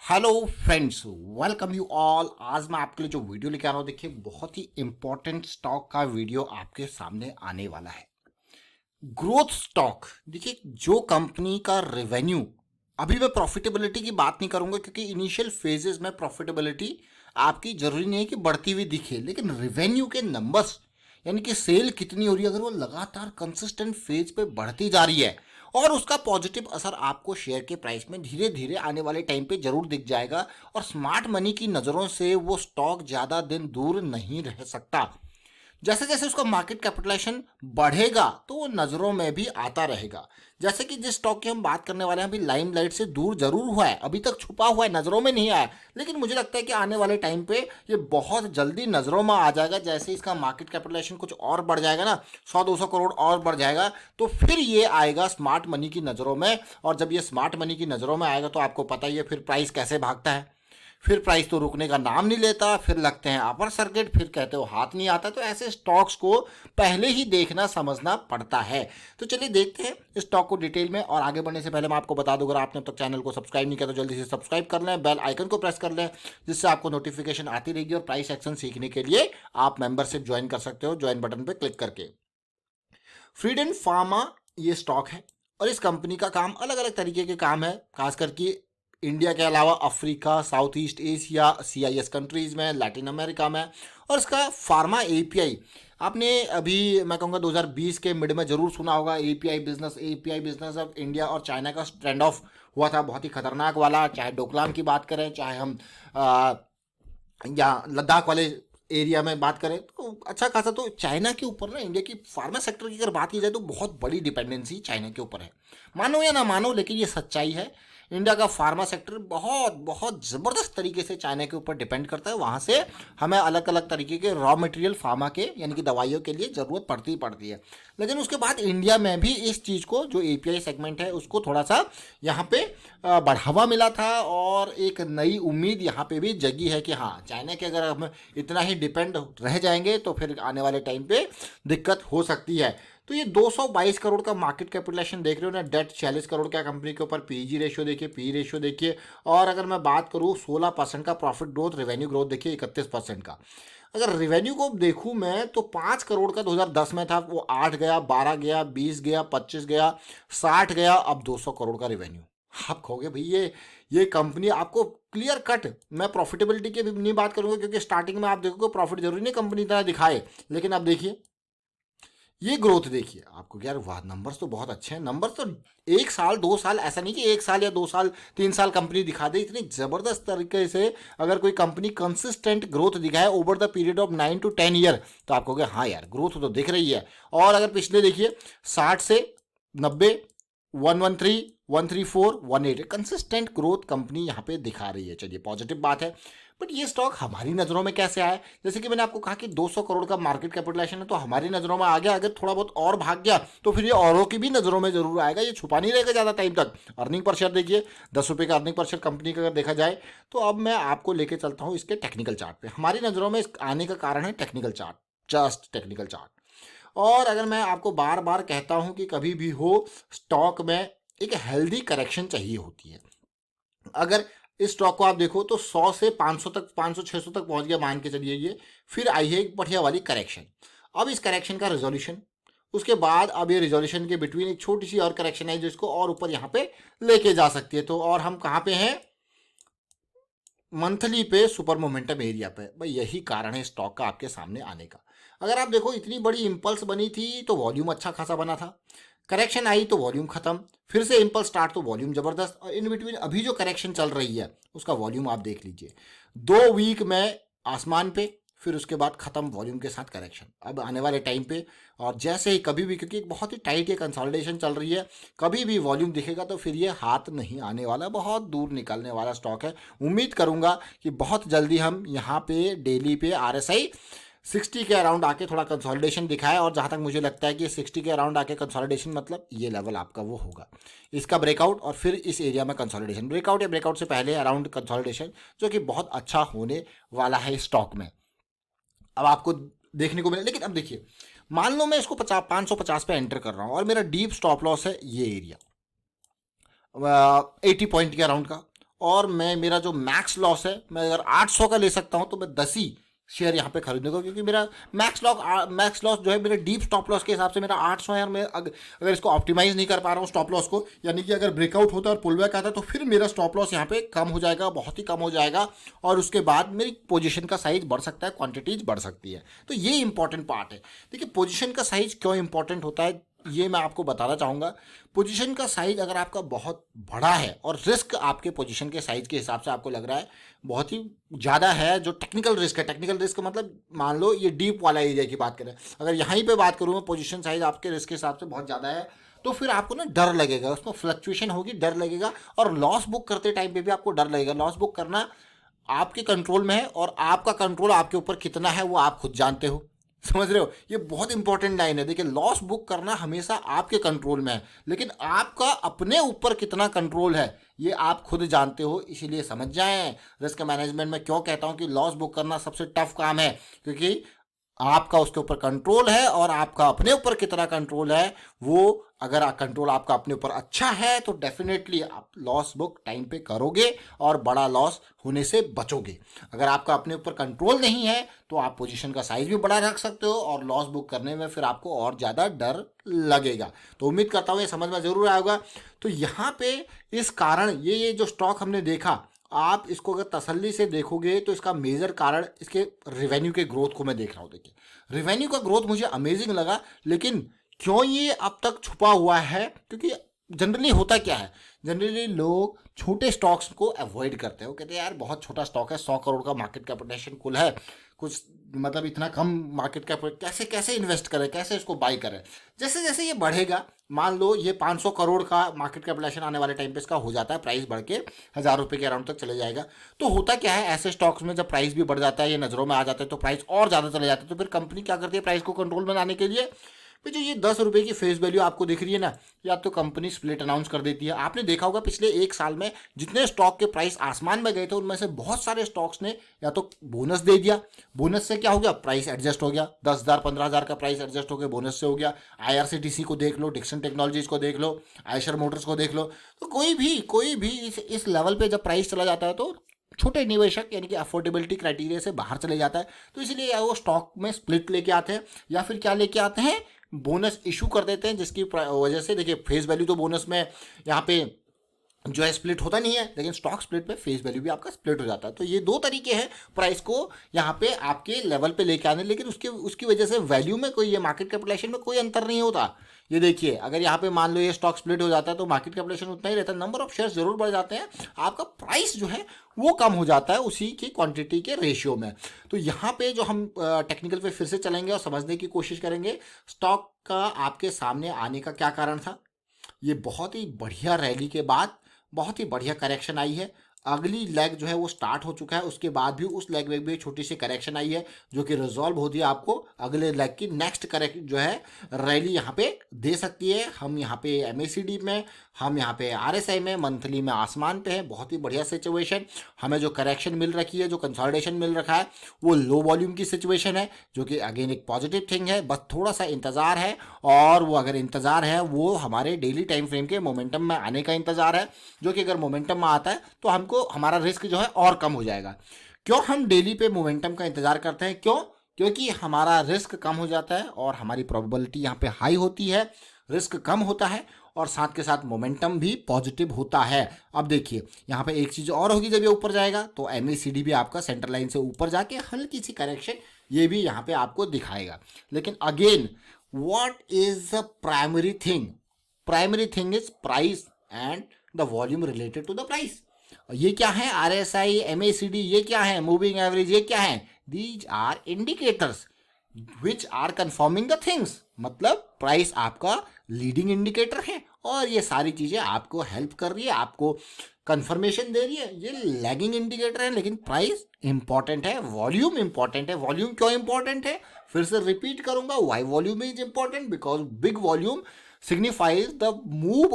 Hello friends, welcome you all. आज मैं आपके लिए जो वीडियो लेके आ रहा हूँ, देखिए बहुत ही इंपॉर्टेंट स्टॉक का वीडियो आपके सामने आने वाला है। Growth stock. देखिए, जो कंपनी का रेवेन्यू, अभी मैं प्रॉफिटेबिलिटी की बात नहीं करूंगा क्योंकि इनिशियल फेजेस में प्रॉफिटेबिलिटी आपकी जरूरी नहीं है कि बढ़ती हुई दिखे, लेकिन रेवेन्यू के नंबर्स यानी कि सेल कितनी हो रही है, अगर वो लगातार कंसिस्टेंट फेज पे बढ़ती जा रही है और उसका पॉजिटिव असर आपको शेयर के प्राइस में धीरे धीरे आने वाले टाइम पे जरूर दिख जाएगा। और स्मार्ट मनी की नज़रों से वो स्टॉक ज़्यादा दिन दूर नहीं रह सकता। जैसे जैसे उसका मार्केट कैपिटलाइजेशन बढ़ेगा तो वो नज़रों में भी आता रहेगा। जैसे कि जिस स्टॉक की हम बात करने वाले हैं, अभी लाइमलाइट से दूर जरूर हुआ है, अभी तक छुपा हुआ है, नज़रों में नहीं आया, लेकिन मुझे लगता है कि आने वाले टाइम पे ये बहुत जल्दी नज़रों में आ जाएगा। जैसे इसका मार्केट कैपिटलाइजेशन कुछ और बढ़ जाएगा ना, 100-200 करोड़ और बढ़ जाएगा, तो फिर ये आएगा स्मार्ट मनी की नज़रों में। और जब ये स्मार्ट मनी की नज़रों में आएगा तो आपको पता ही है फिर प्राइस कैसे भागता है। फिर प्राइस तो रुकने का नाम नहीं लेता, फिर लगते हैं अपर सर्किट, फिर कहते हो हाथ नहीं आता। तो ऐसे स्टॉक्स को पहले ही देखना समझना पड़ता है। तो चलिए देखते हैं इस स्टॉक को डिटेल में। और आगे बढ़ने से पहले मैं आपको बता दूं, अगर आपने अब तक चैनल को सब्सक्राइब नहीं किया तो जल्दी से सब्सक्राइब कर लें, बेल आइकन को प्रेस कर लें, जिससे आपको नोटिफिकेशन आती रहेगी। और प्राइस एक्शन सीखने के लिए आप मेंबरशिप ज्वाइन कर सकते हो, ज्वाइन बटन पर क्लिक करके। फ्रीडन फार्मा ये स्टॉक है और इस कंपनी का काम अलग अलग तरीके के काम है, खासकर कि इंडिया के अलावा Africa, south east Asia, CIS countries में, लैटिन अमेरिका में। और इसका फार्मा API, आपने अभी मैं कहूँगा 2020 के मिड में ज़रूर सुना होगा। API बिजनेस अब इंडिया और चाइना का स्टैंड ऑफ हुआ था, बहुत ही खतरनाक वाला। चाहे डोकलाम की बात करें, चाहे हम या लद्दाख वाले एरिया में बात करें, तो अच्छा खासा तो चाइना के ऊपर ना, इंडिया की फार्मा सेक्टर की अगर बात की जाए तो बहुत बड़ी डिपेंडेंसी चाइना के ऊपर है। मानो या ना मानो, लेकिन ये सच्चाई है। इंडिया का फार्मा सेक्टर बहुत बहुत ज़बरदस्त तरीके से चाइना के ऊपर डिपेंड करता है। वहाँ से हमें अलग अलग तरीके के रॉ मटेरियल फार्मा के यानी कि दवाइयों के लिए ज़रूरत पड़ती है। लेकिन उसके बाद इंडिया में भी इस चीज़ को, जो API सेगमेंट है, उसको थोड़ा सा यहाँ पे बढ़ावा मिला था। और एक नई उम्मीद यहाँ पे भी जगी है कि हाँ, चाइना के अगर हम इतना ही डिपेंड रह जाएंगे तो फिर आने वाले टाइम पे दिक्कत हो सकती है। तो ये 222 करोड़ का मार्केट कैपिटलाइजेशन देख रहे हो ना, डेट 46 करोड़ का कंपनी के ऊपर। PEG रेशियो देखिए, PE रेशियो देखिए। और अगर मैं बात करूँ 16% का प्रॉफिट ग्रोथ, रेवेन्यू ग्रोथ देखिए 31% का। अगर रेवेन्यू को देखूं मैं तो 5 करोड़ का 2010 में था, वो 8 गया, 12 गया, 20 गया, 25 गया, 60 गया, अब 200 करोड़ का रेवेन्यू। आप कहोगे भाई ये कंपनी आपको क्लियर कट, मैं प्रॉफिटेबिलिटी की भी नहीं बात करूंगा क्योंकि स्टार्टिंग में आप देखोगे प्रॉफिट जरूरी नहीं कंपनी इतना दिखाए, लेकिन आप देखिए ये ग्रोथ देखिए, आपको यार वाह, नंबर्स तो बहुत अच्छे हैं। नंबर्स तो 1 साल 2 साल, ऐसा नहीं कि 1 साल या 2 साल 3 साल कंपनी दिखा दे, इतनी ज़बरदस्त तरीके से अगर कोई कंपनी कंसिस्टेंट ग्रोथ दिखाए over the period of 9 to 10 year, तो आप कहोगे हाँ यार, ग्रोथ तो दिख रही है। और अगर पिछले देखिए 60 से 90, 113, 134, 108, कंसिस्टेंट ग्रोथ कंपनी यहाँ पे दिखा रही है। चलिए, पॉजिटिव बात है। बट ये स्टॉक हमारी नज़रों में कैसे आया? जैसे कि मैंने आपको कहा कि 200 करोड़ का मार्केट कैपिटलाइजेशन है, तो हमारी नज़रों में आ गया। अगर थोड़ा बहुत और भाग गया तो फिर ये औरों की भी नज़रों में जरूर आएगा, ये छुपा नहीं रहेगा ज़्यादा टाइम तक। अर्निंग पर शेयर देखिए, 10 रुपये का अर्निंग पर शेयर कंपनी का अगर देखा जाए। तो अब मैं आपको लेके चलता हूँ इसके टेक्निकल चार्ट पे। हमारी नज़रों में आने का कारण है technical chart, just technical chart. और अगर मैं आपको बार बार कहता हूं कि कभी भी हो स्टॉक में एक हेल्दी करेक्शन चाहिए होती है। अगर इस स्टॉक को आप देखो तो 100 से 500 तक, 500-600 तक पहुंच गया मान के चलिए, ये फिर आई है एक बढ़िया वाली करेक्शन। अब इस करेक्शन का रिजोल्यूशन, उसके बाद अब ये रिजोल्यूशन के बिटवीन एक छोटी सी और करेक्शन है जो इसको और ऊपर यहाँ पे लेके जा सकती है। तो और हम कहाँ पे हैं? मंथली पे सुपर मोमेंटम एरिया पे। भाई यही कारण है स्टॉक का आपके सामने आने का। अगर आप देखो, इतनी बड़ी इंपल्स बनी थी तो वॉल्यूम अच्छा खासा बना था, करेक्शन आई तो वॉल्यूम खत्म, फिर से इंपल्स स्टार्ट तो वॉल्यूम जबरदस्त, और इन बिटवीन अभी जो करेक्शन चल रही है उसका वॉल्यूम आप देख लीजिए, 2 वीक में आसमान पे, फिर उसके बाद खत्म वॉल्यूम के साथ करेक्शन अब आने वाले टाइम पे। और जैसे ही कभी भी, क्योंकि एक बहुत ही टाइट ये कंसोलिडेशन चल रही है, कभी भी वॉल्यूम दिखेगा तो फिर ये हाथ नहीं आने वाला, बहुत दूर निकलने वाला स्टॉक है। उम्मीद करूंगा कि बहुत जल्दी हम यहाँ पे डेली पे RSI 60 के अराउंड आके थोड़ा कंसोलिडेशन दिखाए। और जहाँ तक मुझे लगता है कि 60 के अराउंड आके कंसोलिडेशन मतलब ये लेवल आपका वो होगा, इसका ब्रेकआउट, और फिर इस एरिया में कंसोलिडेशन, ब्रेकआउट या ब्रेकआउट से पहले अराउंड कंसोलिडेशन, जो कि बहुत अच्छा होने वाला है स्टॉक में। अब आपको देखने को मिले। लेकिन अब देखिए, मान लो मैं इसको 550 पे एंटर कर रहा हूँ और मेरा डीप स्टॉप लॉस है ये एरिया 80 पॉइंट के अराउंड का, और मैं मेरा जो मैक्स लॉस है, मैं अगर 800 का ले सकता हूँ तो मैं 10 ही शेयर यहाँ पे खरीदूंगा, क्योंकि मेरा मैक्स लॉस जो है मेरे डीप स्टॉप लॉस के हिसाब से मेरा 800 है। और मैं अगर इसको ऑप्टिमाइज नहीं कर पा रहा हूँ स्टॉप लॉस को, यानी कि अगर ब्रेकआउट होता है और पुल बैक आता है तो फिर मेरा स्टॉप लॉस यहाँ पे कम हो जाएगा, बहुत ही कम हो जाएगा। और उसके बाद मेरी पोजीशन का साइज बढ़ सकता है, क्वांटिटीज बढ़ सकती है। तो ये इंपॉर्टेंट पार्ट है। देखिए पोजीशन का साइज क्यों इंपॉर्टेंट होता है ये मैं आपको बताना चाहूँगा। पोजीशन का साइज अगर आपका बहुत बड़ा है और रिस्क आपके पोजीशन के साइज के हिसाब से आपको लग रहा है बहुत ही ज़्यादा है, जो टेक्निकल रिस्क है, टेक्निकल रिस्क मतलब मान लो ये डीप वाला एरिया की बात करें, अगर यहीं पे बात करूँ मैं, पोजीशन साइज आपके रिस्क के हिसाब से बहुत ज़्यादा है, तो फिर आपको ना डर लगेगा, उसमें फ्लक्चुएशन होगी, डर लगेगा। और लॉस बुक करते टाइम पे भी आपको डर लगेगा। लॉस बुक करना आपके कंट्रोल में है और आपका कंट्रोल आपके ऊपर कितना है वो आप खुद जानते हो। समझ रहे हो? ये बहुत इंपॉर्टेंट लाइन है। देखिए लॉस बुक करना हमेशा आपके कंट्रोल में है, लेकिन आपका अपने ऊपर कितना कंट्रोल है ये आप खुद जानते हो। इसीलिए समझ जाएं रिस्क मैनेजमेंट में क्यों कहता हूं कि लॉस बुक करना सबसे टफ काम है, क्योंकि आपका उसके ऊपर कंट्रोल है और आपका अपने ऊपर कितना कंट्रोल है वो, अगर कंट्रोल आपका अपने ऊपर अच्छा है तो डेफिनेटली आप लॉस बुक टाइम पे करोगे और बड़ा लॉस होने से बचोगे। अगर आपका अपने ऊपर कंट्रोल नहीं है तो आप पोजीशन का साइज भी बड़ा रख सकते हो और लॉस बुक करने में फिर आपको और ज़्यादा डर लगेगा। तो उम्मीद करता हूँ ये समझ में ज़रूर आएगा। तो यहाँ पे इस कारण ये जो स्टॉक हमने देखा, आप इसको अगर तसल्ली से देखोगे तो इसका मेजर कारण इसके रिवेन्यू के ग्रोथ को मैं देख रहा हूँ। देखिए रिवेन्यू का ग्रोथ मुझे अमेजिंग लगा, लेकिन क्यों ये अब तक छुपा हुआ है? क्योंकि जनरली होता क्या है, जनरली लोग छोटे स्टॉक्स को अवॉइड करते हैं। वो कहते हैं यार बहुत छोटा स्टॉक है, 100 करोड़ का मार्केट कैपिटलाइजेशन कुल है, कुछ मतलब इतना कम मार्केट कैप, कैसे कैसे इन्वेस्ट करें, कैसे इसको बाई करें। जैसे जैसे ये बढ़ेगा, मान लो ये 500 करोड़ का मार्केट कैपिटलाइजेशन आने वाले टाइम पे इसका हो जाता है, प्राइस बढ़ के 1000 रुपये के अराउंड तक चले जाएगा। तो होता क्या है ऐसे स्टॉक्स में, जब प्राइस भी बढ़ जाता है, ये नज़रों में आ जाता है तो प्राइस और ज़्यादा चले जाता है। तो फिर कंपनी क्या करती है प्राइस को कंट्रोल में लाने के लिए, फिर जो ये 10 रुपये की फेस वैल्यू आपको दिख रही है ना, या तो कंपनी स्प्लिट अनाउंस कर देती है। आपने देखा होगा पिछले 1 साल में जितने स्टॉक के प्राइस आसमान में गए थे उनमें से बहुत सारे स्टॉक्स ने या तो बोनस दे दिया, बोनस से क्या हो गया, प्राइस एडजस्ट हो गया, 10,000 15,000 का प्राइस एडजस्ट हो गया, बोनस से हो गया। IRCTC को देख लो, डिक्सन टेक्नोलॉजीज को देख लो, आयशर मोटर्स को देख लो। तो कोई भी इस लेवल पे जब प्राइस चला जाता है तो छोटे निवेशक यानी कि अफोर्डेबिलिटी क्राइटेरिया से बाहर चले जाता है। तो इसलिए या वो स्टॉक में स्प्लिट लेके आते हैं या फिर क्या लेके आते हैं, बोनस इशू कर देते हैं, जिसकी वजह से देखिए फेस वैल्यू तो बोनस में यहाँ पे जो है स्प्लिट होता नहीं है, लेकिन स्टॉक स्प्लिट में फेस वैल्यू भी आपका स्प्लिट हो जाता है। तो ये 2 तरीके हैं प्राइस को यहाँ पे आपके लेवल पे लेके आने, लेकिन उसकी वजह से वैल्यू में कोई, ये मार्केट कैपिटलाइजेशन में कोई अंतर नहीं होता। ये देखिए अगर यहाँ पे मान लो ये स्टॉक स्प्लिट हो जाता है तो मार्केट कैपिटलाइजेशन उतना ही रहता है, नंबर ऑफ शेयर्स जरूर बढ़ जाते हैं, आपका प्राइस जो है वो कम हो जाता है उसी की क्वांटिटी के रेशियो में। तो यहाँ पे जो हम टेक्निकल पे फिर से चलेंगे और समझने की कोशिश करेंगे स्टॉक का आपके सामने आने का क्या कारण था। ये बहुत ही बढ़िया रैली के बाद बहुत ही बढ़िया करेक्शन आई है, अगली लेग जो है वो स्टार्ट हो चुका है, उसके बाद भी उस लेग में भी छोटी सी करेक्शन आई है जो कि रिजॉल्व होती है आपको अगले लेग की नेक्स्ट करेक्ट जो है रैली यहाँ पे दे सकती है। हम यहाँ पे MACD में, हम यहाँ पे RSI में, मंथली में आसमान पे है, बहुत ही बढ़िया सिचुएशन। हमें जो करेक्शन मिल रखी है, जो कंसोलिडेशन मिल रखा है वो लो वॉल्यूम की सिचुएशन है, जो कि अगेन एक पॉजिटिव थिंग है। बस थोड़ा सा इंतज़ार है, और वो अगर इंतज़ार है वो हमारे डेली टाइम फ्रेम के मोमेंटम में आने का इंतज़ार है, जो कि अगर मोमेंटम में आता है तो हमको हमारा रिस्क जो है और कम हो जाएगा। क्यों हम डेली पे मोमेंटम का इंतजार करते हैं? क्यों? क्योंकि हमारा रिस्क कम हो जाता है और हमारी प्रोबेबिलिटी यहाँ पे हाई होती है, रिस्क कम होता है और साथ के साथ मोमेंटम भी पॉजिटिव होता है। अब देखिए यहाँ पे एक चीज़ और होगी, जब ये ऊपर जाएगा तो MACD भी आपका सेंटर लाइन से ऊपर जाके हल्की सी करेक्शन ये भी यहाँ पे आपको दिखाएगा। लेकिन again what is the primary thing? Primary thing is price and the volume related to the price. ये क्या है? RSI, MACD ये क्या है? मूविंग एवरेज ये क्या है? These are indicators which are confirming the things. मतलब प्राइस आपका लीडिंग इंडिकेटर है और ये सारी चीज़ें आपको हेल्प कर रही है, आपको कंफर्मेशन दे रही है। ये लैगिंग इंडिकेटर है, लेकिन प्राइस इंपॉर्टेंट है, वॉल्यूम इंपॉर्टेंट है। वॉल्यूम क्यों इंपॉर्टेंट है? फिर से रिपीट करूंगा, why volume is important? Because big volume signifies the move,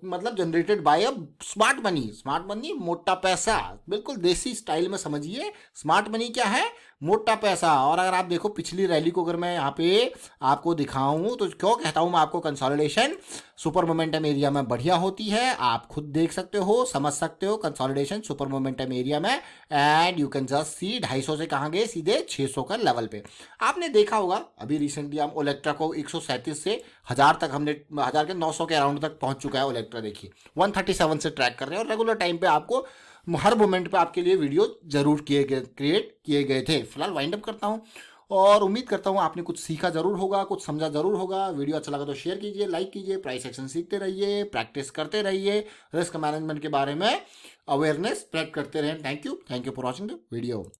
मतलब generated by a smart money. Smart money मोटा पैसा, बिल्कुल देसी स्टाइल में समझिए। स्मार्ट मनी क्या है? मोटा पैसा। और अगर आप देखो पिछली रैली को, अगर मैं यहाँ पे आपको दिखाऊं तो क्यों कहता हूं मैं आपको, कंसोलिडेशन सुपर मोमेंटम एरिया में बढ़िया होती है। आप खुद देख सकते हो, समझ सकते हो कंसोलिडेशन सुपर मोमेंटम एरिया में। And you can just see 250 से कहाँ गए, सीधे 600 का लेवल पे। आपने देखा होगा अभी रिसेंटली हम ओलेक्ट्रा को 137 से 1000 तक, हमने 1000 के 900 के अराउंड तक पहुंच चुका है ओलेक्ट्रा। देखिए 137 से ट्रैक कर रहे हैं, और रेगुलर टाइम पे आपको हर मोमेंट पे आपके लिए वीडियो जरूर क्रिएट किए गए थे। फिलहाल वाइंड अप करता हूँ, और उम्मीद करता हूँ आपने कुछ सीखा जरूर होगा, कुछ समझा जरूर होगा। वीडियो अच्छा लगा तो शेयर कीजिए, लाइक कीजिए, प्राइस एक्शन सीखते रहिए, प्रैक्टिस करते रहिए, रिस्क मैनेजमेंट के बारे में अवेयरनेस स्प्रेड करते रहें। Thank you for watching the video.